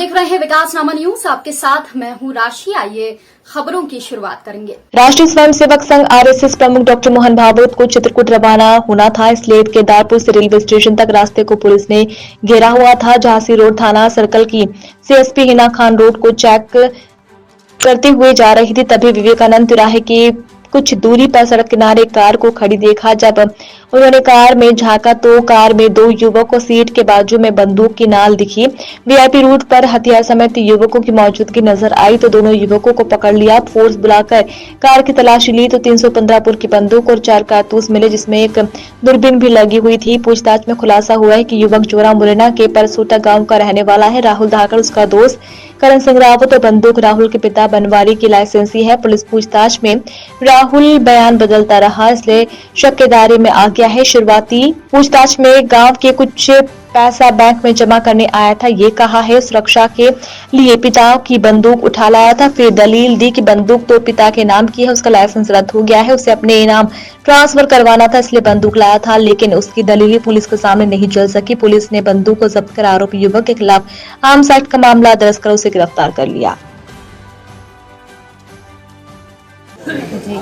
देख रहे हैं विकासनामा न्यूज, आपके साथ मैं हूं राशि। आइए खबरों की शुरुआत करेंगे। राष्ट्रीय स्वयंसेवक संघ आरएसएस प्रमुख डॉक्टर मोहन भागवत को चित्रकूट रवाना होना था, इसलिए केदारपुर से रेलवे स्टेशन तक रास्ते को पुलिस ने घेरा हुआ था। झांसी रोड थाना सर्कल की सीएसपी हिना खान रोड को चेक करते हुए जा रही थी, तभी विवेकानंद तिराहे की कुछ दूरी पर सड़क किनारे कार को खड़ी देखा। जब उन्होंने कार में झांका तो कार में दो युवकों सीट के बाजू में बंदूक की नाल दिखी। वीआईपी रूट पर हथियार समेत युवकों की मौजूदगी नजर आई तो दोनों युवकों को पकड़ लिया। फोर्स बुलाकर कार की तलाशी ली तो 315 बोर की बंदूक और 4 कारतूस मिले, जिसमें एक दूरबीन भी लगी हुई थी। पूछताछ में खुलासा हुआ है कि युवक जोरा मुरैना के परसोटा गांव का रहने वाला है। राहुल धाकड़ उसका दोस्त, करण सिंह रावत और बंदूक राहुल के पिता बनवारी की लाइसेंसी है। पुलिस पूछताछ में राहुल बयान बदलता रहा, इसलिए शक के दायरे में आ गया है। शुरुआती पूछताछ में गांव के कुछ पैसा बैंक में जमा करने आया था, ये कहा है। सुरक्षा के लिए पिता की बंदूक उठा लाया था, फिर दलील दी कि बंदूक तो पिता के नाम की है, उसका लाइसेंस रद्द हो गया है, उसे अपने नाम ट्रांसफर करवाना था, इसलिए बंदूक लाया था। लेकिन उसकी दलील पुलिस के सामने नहीं चल सकी। पुलिस ने बंदूक को जब्त कर आरोपी युवक के खिलाफ आर्म्स एक्ट का मामला दर्ज कर उसे गिरफ्तार कर लिया। जी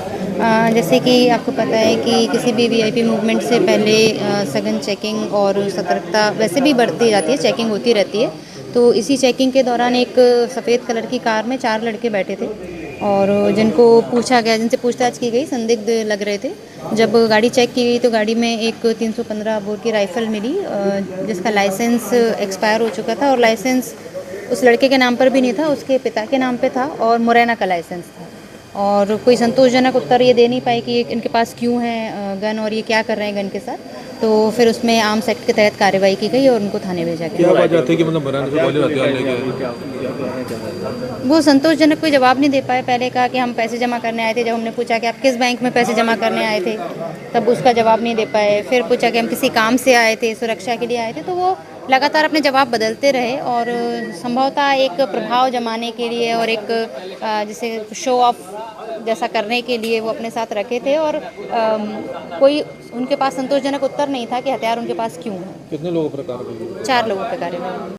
जैसे कि आपको पता है कि किसी भी वीआईपी मूवमेंट से पहले सघन चेकिंग और सतर्कता वैसे भी बढ़ती जाती है, चेकिंग होती रहती है। तो इसी चेकिंग के दौरान एक सफ़ेद कलर की कार में 4 लड़के बैठे थे और जिनको पूछा गया, जिनसे पूछताछ की गई, संदिग्ध लग रहे थे। जब गाड़ी चेक की गई तो गाड़ी में एक 315 बोर की राइफ़ल मिली, जिसका लाइसेंस एक्सपायर हो चुका था और लाइसेंस उस लड़के के नाम पर भी नहीं था, उसके पिता के नाम पे था और मुरैना का लाइसेंस था। और कोई संतोषजनक उत्तर ये दे नहीं पाए कि इनके पास क्यों है गन और ये क्या कर रहे हैं गन के साथ। तो फिर उसमें आर्म्स एक्ट के तहत कार्रवाई की गई और उनको थाने भेजा गया। क्या वजह थी कि मतलब मुरैना से गोली हथियार लेके? वो संतोषजनक कोई जवाब नहीं दे पाए। पहले कहा कि हम पैसे जमा करने आए थे। जब हमने पूछा कि आप किस बैंक में पैसे जमा करने आए थे, तब उसका जवाब नहीं दे पाए। फिर पूछा कि हम किसी काम से आए थे, सुरक्षा के लिए आए थे, तो वो लगातार अपने जवाब बदलते रहे और संभवतः एक प्रभाव जमाने के लिए और एक जैसे शो ऑफ जैसा करने के लिए वो अपने साथ रखे थे और कोई उनके पास संतोषजनक उत्तर नहीं था कि हथियार उनके पास क्यों है। कितने लोगों पर कार्रवाई? 4 लोगों पर कार्रवाई।